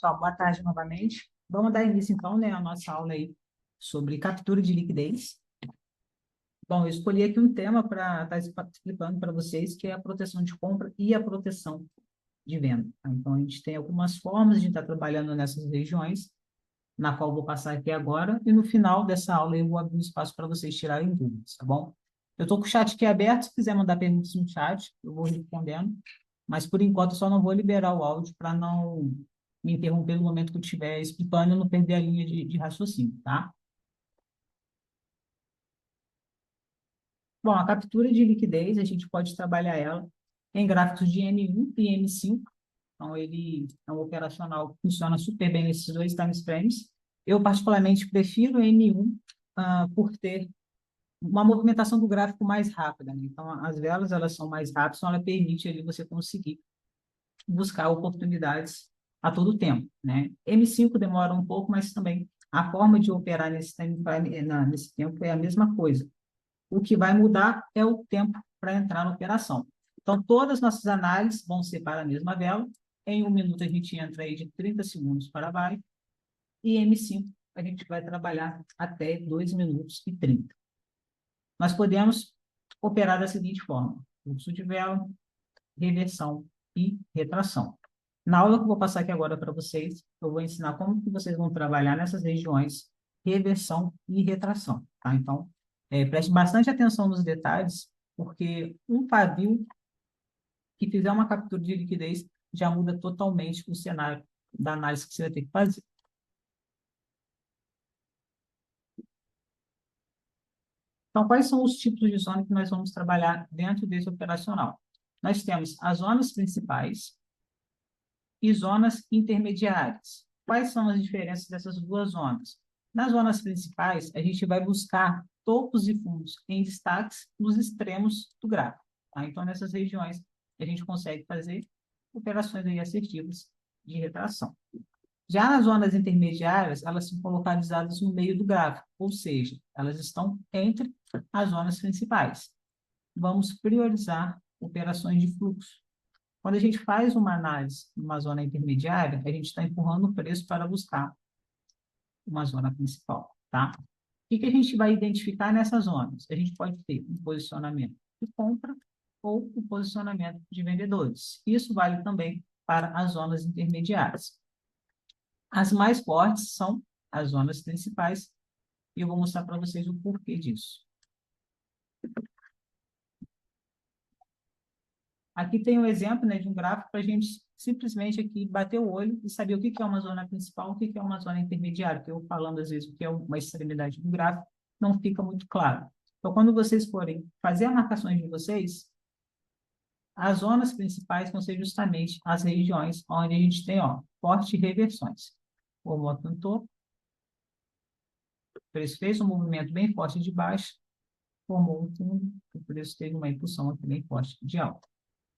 pessoal, boa tarde novamente. Vamos dar início, então, né, à nossa aula aí sobre captura de liquidez. Bom, eu escolhi aqui um tema para estar explicando para vocês, que é a proteção de compra e a proteção de venda. Tá? Então, a gente tem algumas formas de estar trabalhando nessas regiões, na qual eu vou passar aqui agora, e no final dessa aula eu vou abrir um espaço para vocês tirarem dúvidas, tá bom? Eu estou com o chat aqui aberto, se quiser mandar perguntas no chat, eu vou respondendo, mas por enquanto eu só não vou liberar o áudio para não me interromper no momento que eu estiver explicando e não perder a linha de raciocínio, tá? Bom, a captura de liquidez, a gente pode trabalhar ela em gráficos de M1 e M5. Então, ele é um operacional que funciona super bem nesses dois time frames. Eu, particularmente, prefiro M1 por ter uma movimentação do gráfico mais rápida, né? Então, as velas, elas são mais rápidas, então ela permite ali você conseguir buscar oportunidades a todo tempo, né? M5 demora um pouco, mas também a forma de operar nesse tempo é a mesma coisa. O que vai mudar é o tempo para entrar na operação. Então, todas as nossas análises vão ser para a mesma vela. Em 1 minuto, a gente entra aí de 30 segundos para baixo. E M5, a gente vai trabalhar até 2 minutos e 30. Nós podemos operar da seguinte forma: fluxo de vela, reversão e retração. Na aula que eu vou passar aqui agora para vocês, eu vou ensinar como que vocês vão trabalhar nessas regiões reversão e retração, tá? Então, preste bastante atenção nos detalhes, porque um pavio que fizer uma captura de liquidez já muda totalmente o cenário da análise que você vai ter que fazer. Então, quais são os tipos de zona que nós vamos trabalhar dentro desse operacional? Nós temos as zonas principais e zonas intermediárias. Quais são as diferenças dessas duas zonas? Nas zonas principais, a gente vai buscar topos e fundos em destaques nos extremos do gráfico. Tá? Então, nessas regiões, a gente consegue fazer operações aí assertivas de retração. Já nas zonas intermediárias, elas são localizadas no meio do gráfico, ou seja, elas estão entre as zonas principais. Vamos priorizar operações de fluxo. Quando a gente faz uma análise numa zona intermediária, a gente está empurrando o preço para buscar uma zona principal, tá? O que a gente vai identificar nessas zonas? A gente pode ter um posicionamento de compra ou um posicionamento de vendedores. Isso vale também para as zonas intermediárias. As mais fortes são as zonas principais, e eu vou mostrar para vocês o porquê disso. Aqui tem um exemplo, né, de um gráfico para a gente simplesmente aqui bater o olho e saber o que é uma zona principal, o que é uma zona intermediária, porque eu falando às vezes o que é uma extremidade do gráfico, não fica muito claro. Então, quando vocês forem fazer as marcações de vocês, as zonas principais vão ser justamente as regiões onde a gente tem, ó, fortes reversões. O moto no topo, o preço fez um movimento bem forte de baixo, formou um fundo, o preço teve uma impulsão aqui bem forte de alta.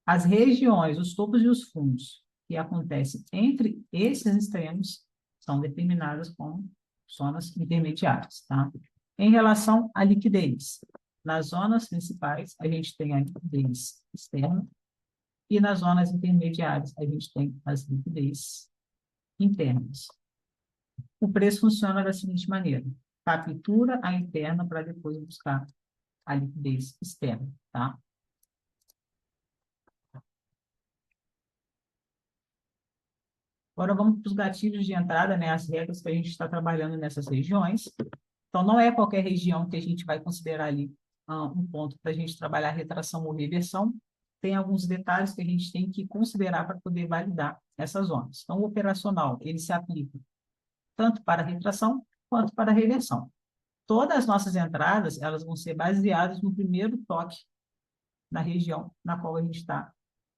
As regiões, os topos e os fundos que acontecem entre esses extremos são determinadas como zonas intermediárias, tá? Em relação à liquidez, nas zonas principais, a gente tem a liquidez externa e nas zonas intermediárias, a gente tem as liquidez internas. O preço funciona da seguinte maneira: captura a interna para depois buscar a liquidez externa, tá? Agora vamos para os gatilhos de entrada, né, as regras que a gente está trabalhando nessas regiões. Então, não é qualquer região que a gente vai considerar ali um ponto para a gente trabalhar retração ou reversão. Tem alguns detalhes que a gente tem que considerar para poder validar essas zonas. Então, o operacional, ele se aplica tanto para retração quanto para reversão. Todas as nossas entradas, elas vão ser baseadas no primeiro toque na região na qual a gente está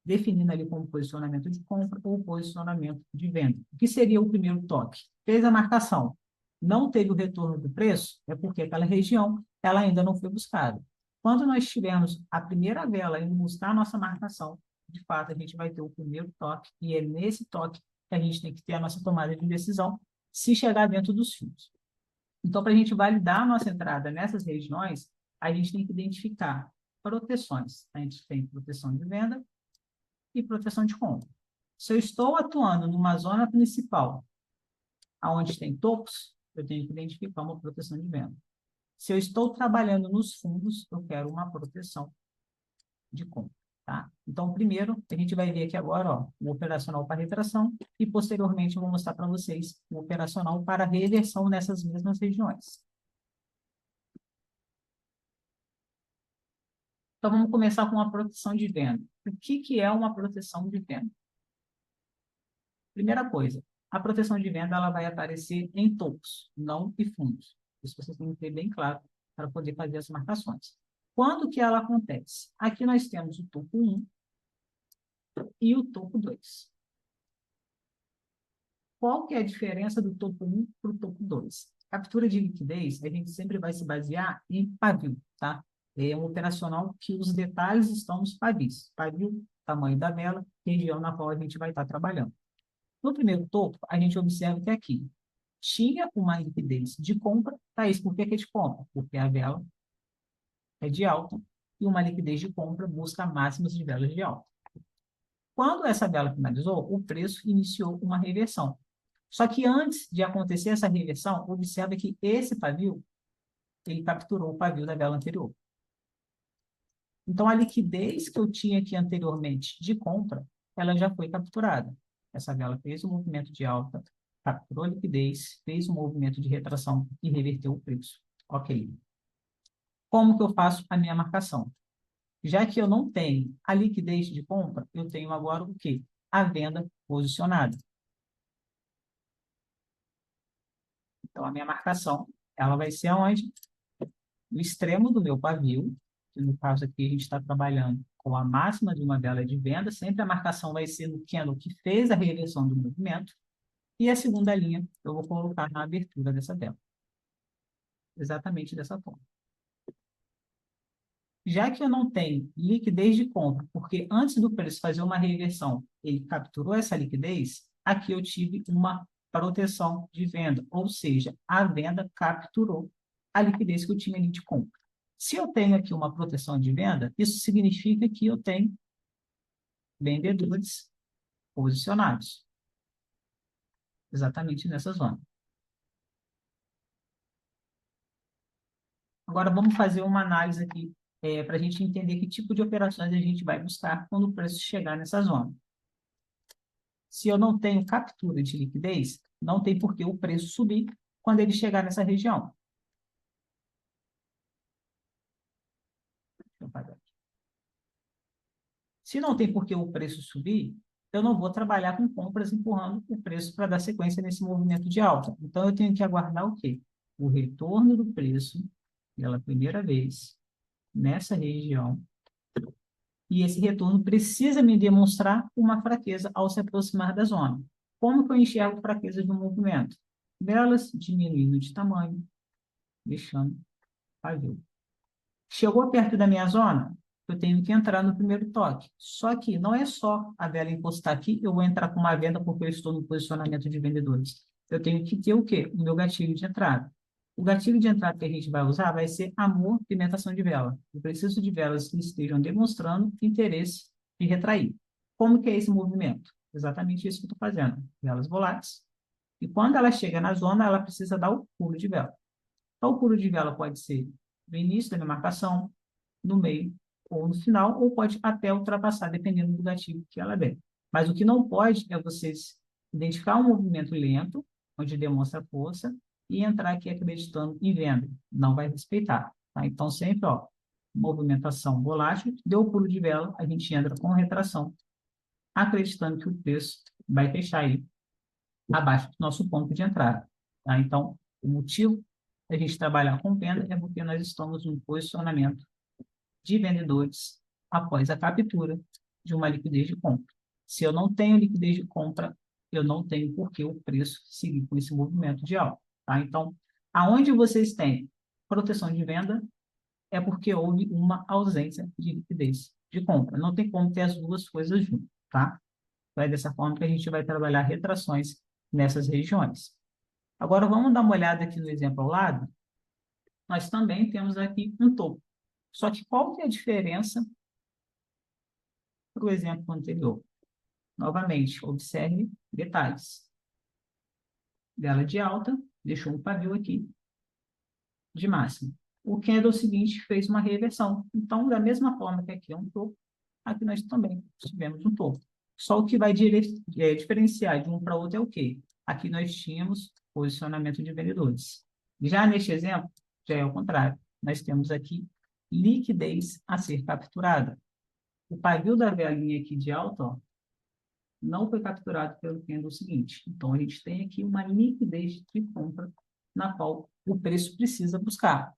definindo ali como posicionamento de compra ou posicionamento de venda. O que seria o primeiro toque? Fez a marcação, não teve o retorno do preço, é porque aquela região ela ainda não foi buscada. Quando nós tivermos a primeira vela indo buscar a nossa marcação, de fato, a gente vai ter o primeiro toque, e é nesse toque que a gente tem que ter a nossa tomada de decisão, se chegar dentro dos fios. Então, para a gente validar a nossa entrada nessas regiões, a gente tem que identificar proteções. A gente tem proteção de venda e proteção de compra. Se eu estou atuando numa zona principal, onde tem topos, eu tenho que identificar uma proteção de venda. Se eu estou trabalhando nos fundos, eu quero uma proteção de compra. Tá? Então, primeiro, a gente vai ver aqui agora ó, o operacional para retração e, posteriormente, eu vou mostrar para vocês o operacional para reversão nessas mesmas regiões. Então, vamos começar com a proteção de venda. O que é uma proteção de venda? Primeira coisa, a proteção de venda ela vai aparecer em topos, não em fundos. Isso vocês têm que ter bem claro para poder fazer as marcações. Quando que ela acontece? Aqui nós temos o topo 1 e o topo 2. Qual que é a diferença do topo 1 para o topo 2? Captura de liquidez, a gente sempre vai se basear em pavio, tá? É um operacional que os detalhes estão nos pavios. Pavio, tamanho da vela, região na qual a gente vai estar trabalhando. No primeiro topo, a gente observa que aqui tinha uma liquidez de compra. Thaís, por que é de compra? Porque a vela é de alta e uma liquidez de compra busca máximas de velas de alta. Quando essa vela finalizou, o preço iniciou uma reversão. Só que antes de acontecer essa reversão, observa que esse pavio, ele capturou o pavio da vela anterior. Então, a liquidez que eu tinha aqui anteriormente de compra, ela já foi capturada. Essa vela fez um movimento de alta, capturou a liquidez, fez um movimento de retração e reverteu o preço. Ok. Como que eu faço a minha marcação? Já que eu não tenho a liquidez de compra, eu tenho agora o quê? A venda posicionada. Então, a minha marcação, ela vai ser aonde? No extremo do meu pavio, que no caso aqui a gente está trabalhando com a máxima de uma vela de venda, sempre a marcação vai ser no candle que fez a reversão do movimento, e a segunda linha eu vou colocar na abertura dessa vela. Exatamente dessa forma. Já que eu não tenho liquidez de compra, porque antes do preço fazer uma reversão, ele capturou essa liquidez, aqui eu tive uma proteção de venda, ou seja, a venda capturou a liquidez que eu tinha ali de compra. Se eu tenho aqui uma proteção de venda, isso significa que eu tenho vendedores posicionados, exatamente nessa zona. Agora, vamos fazer uma análise aqui para a gente entender que tipo de operações a gente vai buscar quando o preço chegar nessa zona. Se eu não tenho captura de liquidez, não tem por que o preço subir quando ele chegar nessa região. Deixa eu apagar aqui. Se não tem por que o preço subir, eu não vou trabalhar com compras empurrando o preço para dar sequência nesse movimento de alta. Então, eu tenho que aguardar o quê? O retorno do preço pela primeira vez nessa região. E esse retorno precisa me demonstrar uma fraqueza ao se aproximar da zona. Como que eu enxergo fraquezas no movimento? Velas diminuindo de tamanho, deixando pavio. Chegou perto da minha zona, eu tenho que entrar no primeiro toque. Só que não é só a vela encostar aqui, eu vou entrar com uma venda porque eu estou no posicionamento de vendedores. Eu tenho que ter o quê? O meu gatilho de entrada. O gatilho de entrada que a gente vai usar vai ser amor, pimentação de vela. Eu preciso de velas que estejam demonstrando interesse de retrair. Como que é esse movimento? Exatamente isso que eu estou fazendo. Velas voláteis. E quando ela chega na zona, ela precisa dar o pulo de vela. Então, o pulo de vela pode ser no início da minha marcação, no meio ou no final, ou pode até ultrapassar, dependendo do gatilho que ela der. Mas o que não pode é vocês identificar um movimento lento, onde demonstra força, e entrar aqui acreditando em venda. Não vai respeitar. Tá? Então, sempre, ó, movimentação volátil, deu o pulo de vela, a gente entra com retração, acreditando que o preço vai fechar aí abaixo do nosso ponto de entrada. Tá? Então, o motivo da gente trabalhar com venda é porque nós estamos em posicionamento de vendedores após a captura de uma liquidez de compra. Se eu não tenho liquidez de compra, eu não tenho por que o preço seguir com esse movimento de alta. Tá? Então, aonde vocês têm proteção de venda, é porque houve uma ausência de liquidez de compra. Não tem como ter as duas coisas juntas. Tá? É dessa forma que a gente vai trabalhar retrações nessas regiões. Agora, vamos dar uma olhada aqui no exemplo ao lado. Nós também temos aqui um topo. Só que qual que é a diferença para o exemplo anterior? Novamente, observe detalhes. Vela de alta, deixou um pavio aqui de máxima. O candle seguinte fez uma reversão. Então, da mesma forma que aqui é um topo, aqui nós também tivemos um topo. Só o que vai diferenciar de um para outro é o quê? Aqui nós tínhamos posicionamento de vendedores. Já neste exemplo, já é o contrário. Nós temos aqui liquidez a ser capturada. O pavio da velinha aqui de alta, ó, não foi capturado pelo candle seguinte. Então, a gente tem aqui uma liquidez de compra na qual o preço precisa buscar.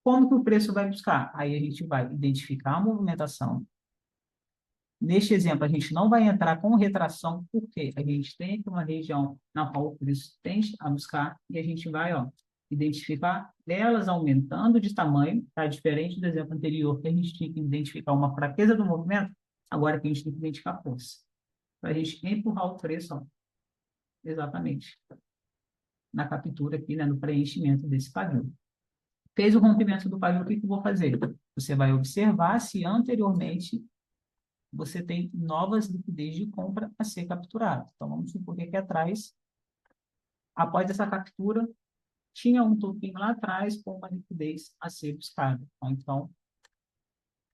Como que o preço vai buscar? Aí a gente vai identificar a movimentação. Neste exemplo, a gente não vai entrar com retração, porque a gente tem aqui uma região na qual o preço tende a buscar, e a gente vai, ó, identificar elas aumentando de tamanho, tá? Diferente do exemplo anterior, que a gente tinha que identificar uma fraqueza do movimento, agora que a gente tem que identificar a força. Para a gente empurrar o preço, ó, exatamente, na captura aqui, né, no preenchimento desse pavio. Fez o rompimento do pavio, o que eu vou fazer? Você vai observar se anteriormente você tem novas liquidez de compra a ser capturada. Então, vamos supor que aqui atrás, após essa captura, tinha um topinho lá atrás com uma liquidez a ser buscada. Então,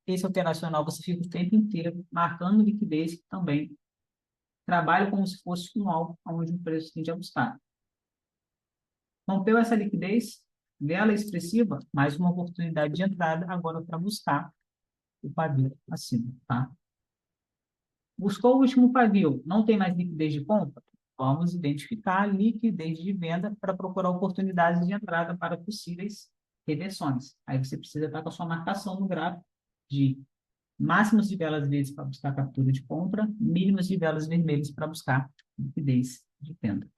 esse operacional você fica o tempo inteiro marcando liquidez que também trabalha como se fosse um alvo onde o preço tende a buscar. Rompeu essa liquidez, vela expressiva, mais uma oportunidade de entrada agora para buscar o pavio acima, tá? Buscou o último pavio, não tem mais liquidez de compra? Vamos identificar a liquidez de venda para procurar oportunidades de entrada para possíveis reversões. Aí você precisa estar com a sua marcação no gráfico de máximos de velas verdes para buscar captura de compra, mínimos de velas vermelhas para buscar liquidez de venda.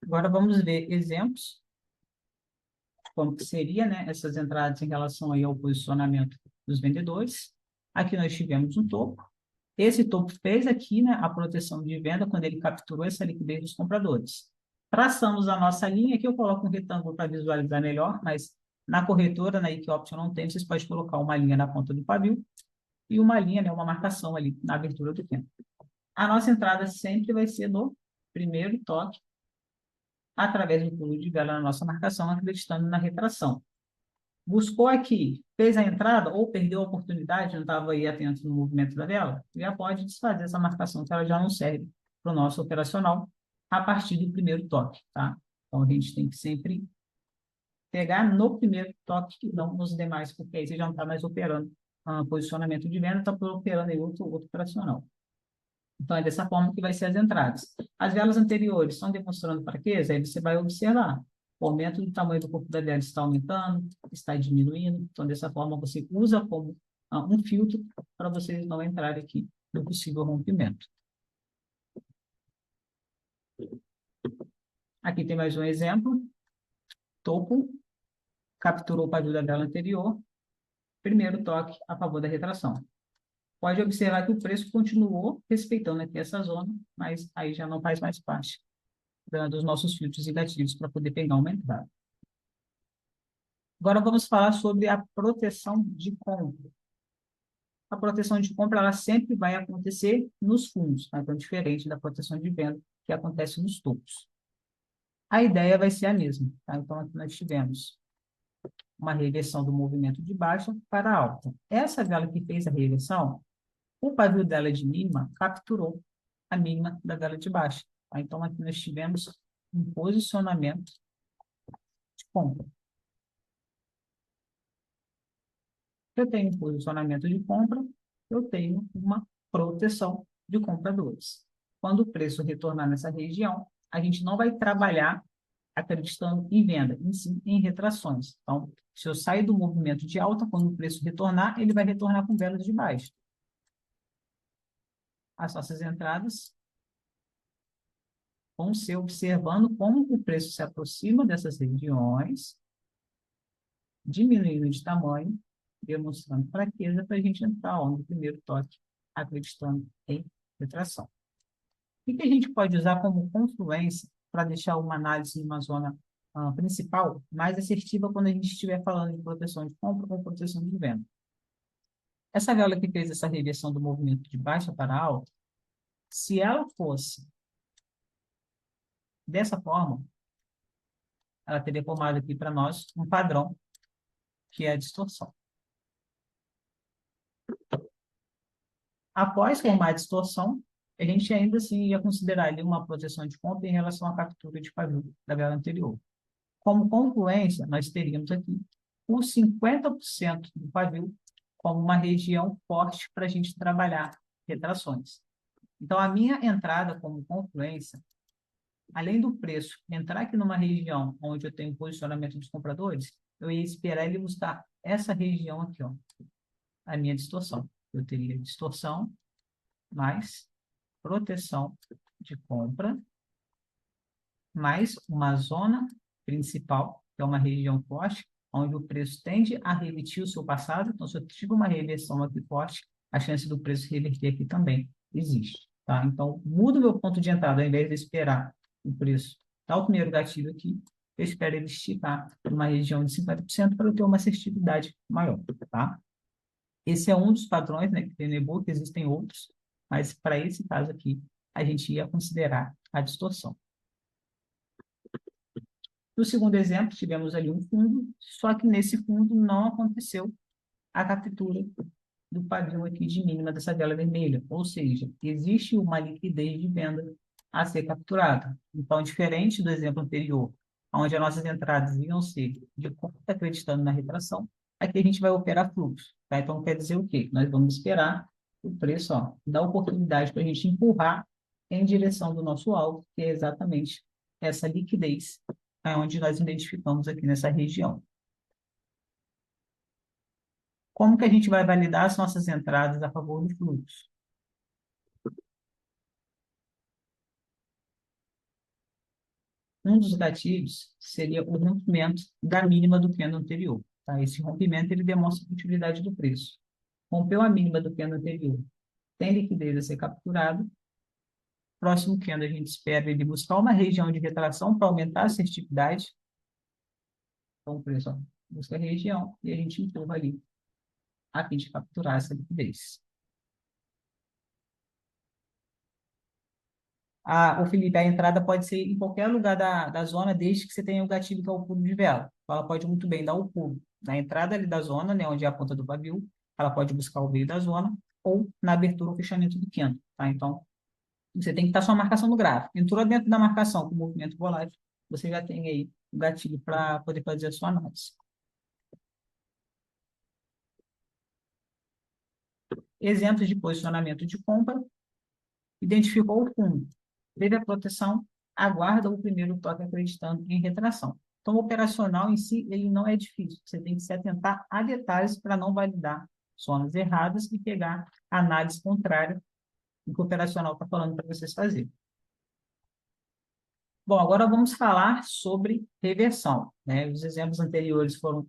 Agora vamos ver exemplos, como que seria, né, essas entradas em relação aí ao posicionamento dos vendedores. Aqui nós tivemos um topo. Esse topo fez aqui, né, a proteção de venda quando ele capturou essa liquidez dos compradores. Traçamos a nossa linha, aqui eu coloco um retângulo para visualizar melhor, mas na corretora, na Equioption não tem, vocês podem colocar uma linha na ponta do pavio e uma linha, né, uma marcação ali na abertura do tempo. A nossa entrada sempre vai ser no primeiro toque, através do pulo de vela na nossa marcação, acreditando na retração. Buscou aqui, fez a entrada ou perdeu a oportunidade, não estava aí atento no movimento da vela, já pode desfazer essa marcação, que ela já não serve para o nosso operacional a partir do primeiro toque, tá? Então, a gente tem que sempre pegar no primeiro toque e não nos demais, porque aí você já não está mais operando posicionamento de venda, está operando em outro operacional. Então, é dessa forma que vai ser as entradas. As velas anteriores estão demonstrando fraqueza, aí você vai observar. O aumento do tamanho do corpo da vela está aumentando, está diminuindo. Então, dessa forma, você usa como um filtro para vocês não entrarem aqui no possível rompimento. Aqui tem mais um exemplo. Topo, capturou o pavio da vela anterior. Primeiro toque a favor da retração. Pode observar que o preço continuou respeitando aqui essa zona, mas aí já não faz mais parte dos nossos filtros e gatilhos para poder pegar uma entrada. Agora vamos falar sobre a proteção de compra. A proteção de compra ela sempre vai acontecer nos fundos, tá? Então, diferente da proteção de venda, que acontece nos topos. A ideia vai ser a mesma. Tá? Então, aqui nós tivemos uma reversão do movimento de baixa para alta. Essa vela que fez a reversão, o pavio dela de mínima capturou a mínima da vela de baixa. Tá? Então, aqui nós tivemos um posicionamento de compra. Eu tenho um posicionamento de compra, eu tenho uma proteção de compradores. Quando o preço retornar nessa região, a gente não vai trabalhar acreditando em venda, em sim em retrações. Então, se eu sair do movimento de alta, quando o preço retornar, ele vai retornar com velas de baixo. As nossas entradas vão ser observando como o preço se aproxima dessas regiões, diminuindo de tamanho, demonstrando fraqueza para a gente entrar no primeiro toque, acreditando em retração. O que a gente pode usar como confluência para deixar uma análise numa zona principal mais assertiva quando a gente estiver falando de proteção de compra ou proteção de venda? Essa vela que fez essa reversão do movimento de baixa para alta, se ela fosse dessa forma, ela teria formado aqui para nós um padrão, que é a distorção. Após formar a distorção, a gente ainda assim ia considerar ali uma proteção de ponta em relação à captura de pavio da vela anterior. Como concluência, nós teríamos aqui os 50% do pavio como uma região forte para a gente trabalhar retrações. Então, a minha entrada como confluência, além do preço entrar aqui numa região onde eu tenho posicionamento dos compradores, eu ia esperar ele buscar essa região aqui, ó, a minha distorção. Eu teria distorção mais proteção de compra, mais uma zona principal, que é uma região forte, onde o preço tende a revertir o seu passado. Então, se eu tiver uma reversão aqui forte, a chance do preço reverter aqui também existe. Tá? Então, mudo o meu ponto de entrada, ao invés de esperar o preço dar o primeiro gatilho aqui, eu espero ele esticar uma região de 50% para eu ter uma assertividade maior. Tá? Esse é um dos padrões, né, que tem no e-book, existem outros, mas para esse caso aqui, a gente ia considerar a distorção. No segundo exemplo, tivemos ali um fundo, só que nesse fundo não aconteceu a captura do padrão aqui de mínima dessa vela vermelha, ou seja, existe uma liquidez de venda a ser capturada. Então, diferente do exemplo anterior, onde as nossas entradas iam ser de compra acreditando na retração, aqui a gente vai operar fluxo. Tá? Então, quer dizer o quê? Nós vamos esperar o preço, ó, dar oportunidade para a gente empurrar em direção do nosso alvo, que é exatamente essa liquidez, é onde nós identificamos aqui nessa região. Como que a gente vai validar as nossas entradas a favor do fluxo? Um dos gatilhos seria o rompimento da mínima do candle anterior. Tá? Esse rompimento ele demonstra a utilidade do preço. Rompeu a mínima do candle anterior, tem liquidez a ser capturado. Próximo candle, a gente espera ele buscar uma região de retração para aumentar a assertividade. Então, o preço ó, busca a região e a gente empurra ali a fim de capturar essa liquidez. O Felipe, a entrada pode ser em qualquer lugar da zona, desde que você tenha o gatilho que é o pulo de vela. Então, ela pode muito bem dar o pulo na entrada ali da zona, né, onde é a ponta do pavio, ela pode buscar o meio da zona, ou na abertura ou fechamento do candle. Tá? Então, você tem que estar sua marcação no gráfico. Entrou dentro da marcação com movimento volátil, você já tem aí o gatilho para poder fazer a sua análise. Exemplos de posicionamento de compra. Identificou o fundo, teve a proteção, aguarda o primeiro toque acreditando em retração. Então, o operacional em si, ele não é difícil. Você tem que se atentar a detalhes para não validar zonas erradas e pegar a análise contrária do que o operacional está falando para vocês fazerem. Bom, agora vamos falar sobre reversão. Né? Os exemplos anteriores foram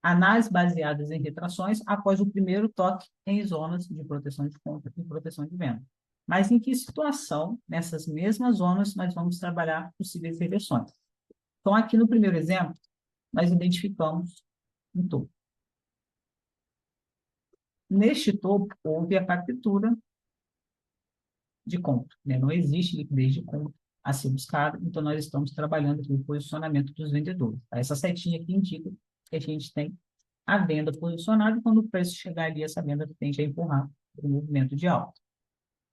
análises baseadas em retrações após o primeiro toque em zonas de proteção de compra e proteção de venda. Mas em que situação, nessas mesmas zonas, nós vamos trabalhar possíveis reversões? Então, aqui no primeiro exemplo, nós identificamos um topo. Neste topo, houve a captura de compra. Né? Não existe liquidez de compra a ser buscada, então nós estamos trabalhando aqui o posicionamento dos vendedores. Tá? Essa setinha aqui indica que a gente tem a venda posicionada e quando o preço chegar ali, essa venda tende a empurrar o movimento de alta.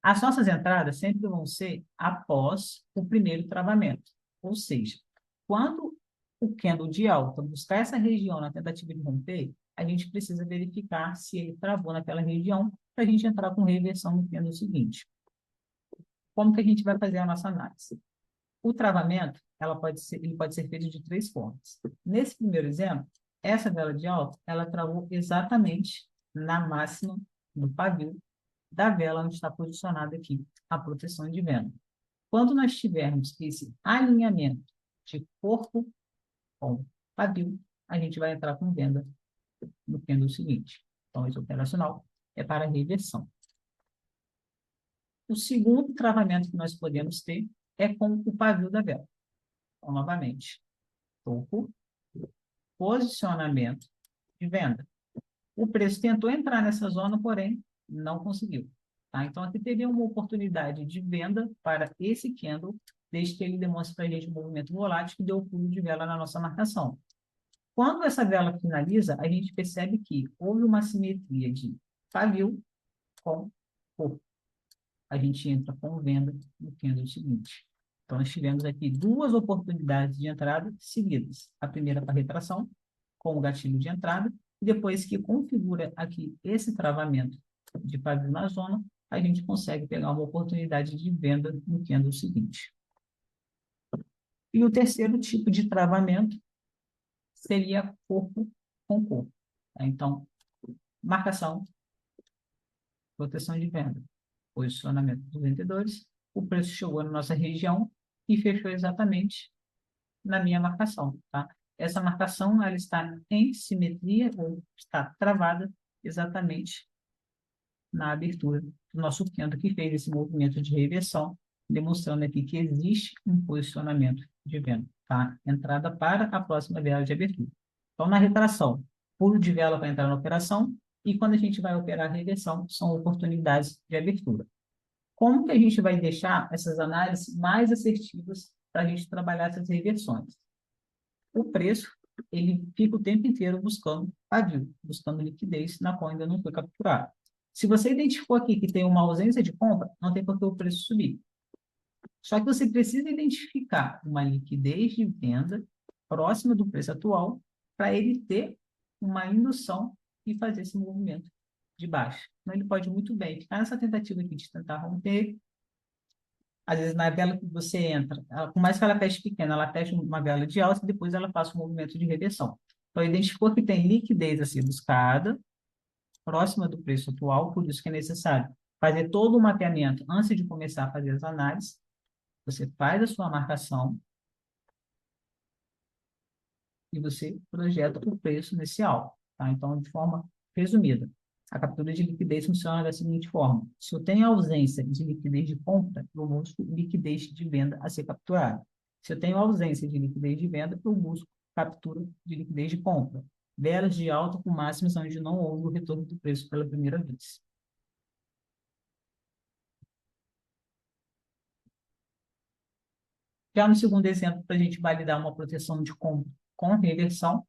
As nossas entradas sempre vão ser após o primeiro travamento, ou seja, quando o candle de alta buscar essa região na tentativa de romper, a gente precisa verificar se ele travou naquela região para a gente entrar com reversão no candle seguinte. Como que a gente vai fazer a nossa análise? O travamento, ele pode ser feito de três formas. Nesse primeiro exemplo, essa vela de alta, ela travou exatamente na máxima do pavio da vela onde está posicionada aqui a proteção de venda. Quando nós tivermos esse alinhamento de corpo com pavio, a gente vai entrar com venda no candle seguinte. Então, esse operacional é para reversão. O segundo travamento que nós podemos ter é com o pavio da vela. Então, novamente, topo, posicionamento de venda. O preço tentou entrar nessa zona, porém, não conseguiu. Tá? Então, aqui teria uma oportunidade de venda para esse candle, desde que ele demonstre para a gente um movimento volátil que deu o pulo de vela na nossa marcação. Quando essa vela finaliza, a gente percebe que houve uma simetria de pavio com corpo. A gente entra com venda no candle seguinte. Então, nós tivemos aqui duas oportunidades de entrada seguidas. A primeira para retração, com o gatilho de entrada, e depois que configura aqui esse travamento de pavio na zona, a gente consegue pegar uma oportunidade de venda no candle seguinte. E o terceiro tipo de travamento seria corpo com corpo. Então, marcação, proteção de venda, posicionamento dos vendedores, o preço chegou na nossa região e fechou exatamente na minha marcação, tá? Essa marcação, ela está em simetria ou está travada exatamente na abertura do nosso candle que fez esse movimento de reversão, demonstrando aqui que existe um posicionamento de venda, tá? Entrada para a próxima vela de abertura. Então, na retração, pulo de vela para entrar na operação, e quando a gente vai operar a reversão, são oportunidades de abertura. Como que a gente vai deixar essas análises mais assertivas para a gente trabalhar essas reversões? O preço, ele fica o tempo inteiro buscando pavio, buscando liquidez na qual ainda não foi capturado. Se você identificou aqui que tem uma ausência de compra, não tem por que o preço subir. Só que você precisa identificar uma liquidez de venda próxima do preço atual para ele ter uma indução e fazer esse movimento de baixa. Então, ele pode muito bem ficar nessa tentativa aqui de tentar romper. Às vezes, na vela que você entra, por mais que ela feche pequena, ela fecha uma vela de alta e depois ela faz um movimento de reversão. Então, identificou que tem liquidez a ser buscada, próxima do preço atual, por isso que é necessário fazer todo o mapeamento antes de começar a fazer as análises. Você faz a sua marcação e você projeta o preço nesse alvo. Tá? Então, de forma resumida, a captura de liquidez funciona da seguinte forma. Se eu tenho ausência de liquidez de compra, eu busco liquidez de venda a ser capturada. Se eu tenho ausência de liquidez de venda, eu busco captura de liquidez de compra. Velas de alta com máximas onde não houve o retorno do preço pela primeira vez. Já no segundo exemplo, para a gente validar uma proteção de compra com reversão,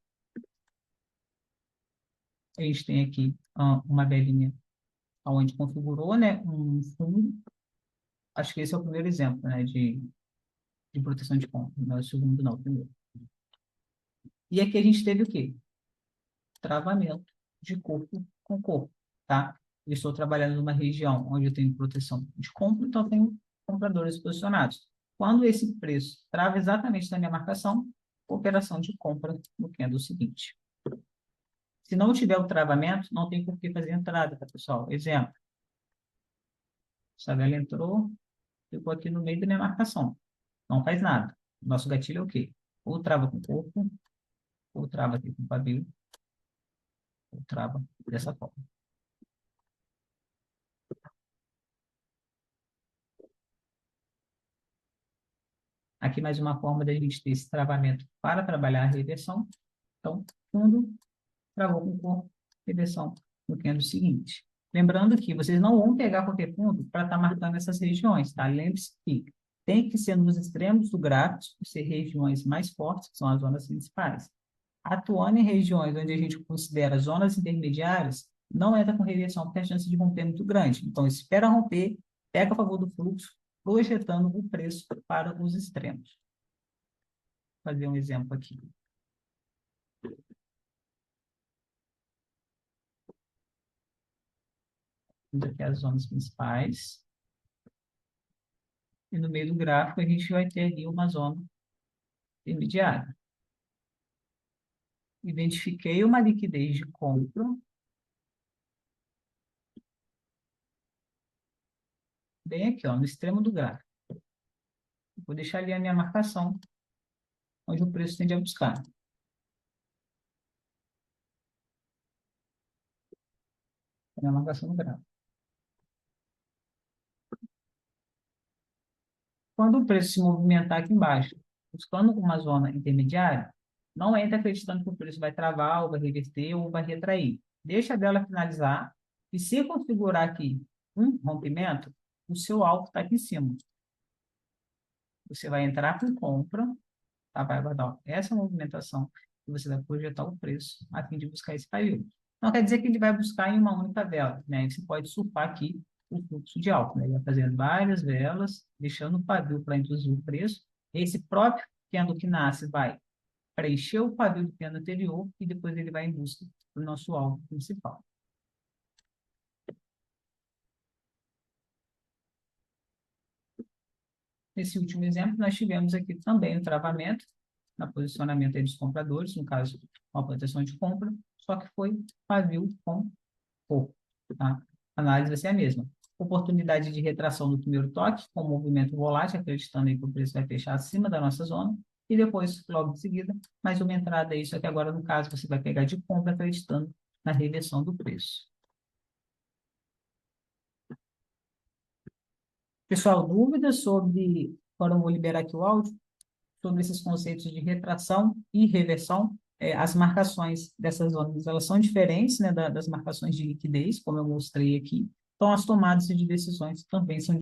a gente tem aqui uma velinha onde configurou, né, um fundo. Acho que esse é o primeiro exemplo, né, de proteção de compra. Não é o segundo, não, o primeiro. E aqui a gente teve o quê? Travamento de corpo com corpo, tá? Eu estou trabalhando numa região onde eu tenho proteção de compra, então eu tenho compradores posicionados. Quando esse preço trava exatamente na minha marcação, operação de compra no candle seguinte. Se não tiver o travamento, não tem por que fazer entrada, tá, pessoal? Exemplo. Essa vela entrou, ficou aqui no meio da minha marcação. Não faz nada. Nosso gatilho é o quê? Ou trava com o corpo, ou trava aqui com o pavio, ou trava dessa forma. Aqui mais uma forma da gente ter esse travamento para trabalhar a reversão. Então, fundo, travou com o corpo, reversão no candle seguinte. Lembrando que vocês não vão pegar qualquer fundo para estar marcando essas regiões, tá? Lembre-se que tem que ser nos extremos do gráfico, por ser regiões mais fortes, que são as zonas principais. Atuando em regiões onde a gente considera zonas intermediárias, não entra com reversão, porque a chance de romper é muito grande. Então, espera romper, pega a favor do fluxo, projetando o preço para os extremos. Vou fazer um exemplo aqui. Temos aqui as zonas principais. E no meio do gráfico, a gente vai ter ali uma zona intermediária. Identifiquei uma liquidez de compra. Bem aqui, ó, no extremo do gráfico. Vou deixar ali a minha marcação, onde o preço tende a buscar. A minha marcação no gráfico. Quando o preço se movimentar aqui embaixo, buscando uma zona intermediária, não entra acreditando que o preço vai travar, ou vai reverter, ou vai retrair. deixa dela finalizar, e se configurar aqui um rompimento, o seu alvo está aqui em cima. Você vai entrar com compra, tá? Vai guardar essa movimentação e você vai projetar o preço a fim de buscar esse pavio. Não quer dizer que ele vai buscar em uma única vela, né? Você pode surfar aqui o fluxo de alta, né? Ele vai fazendo várias velas, deixando o pavio para induzir o preço. Esse próprio candle que nasce vai preencher o pavio do candle anterior e depois ele vai em busca do nosso alvo principal. Nesse último exemplo, nós tivemos aqui também o travamento na posicionamento aí dos compradores, no caso, uma proteção de compra, só que foi pavio com pouco, tá? A análise vai ser a mesma. Oportunidade de retração no primeiro toque, com movimento volátil, acreditando aí que o preço vai fechar acima da nossa zona, e depois, logo em seguida, mais uma entrada aí, só que agora, no caso, você vai pegar de compra, acreditando na reversão do preço. Pessoal, dúvidas sobre, agora eu vou liberar aqui o áudio, sobre esses conceitos de retração e reversão. As marcações dessas zonas, elas são diferentes, né, das marcações de liquidez, como eu mostrei aqui. Então, as tomadas de decisões também são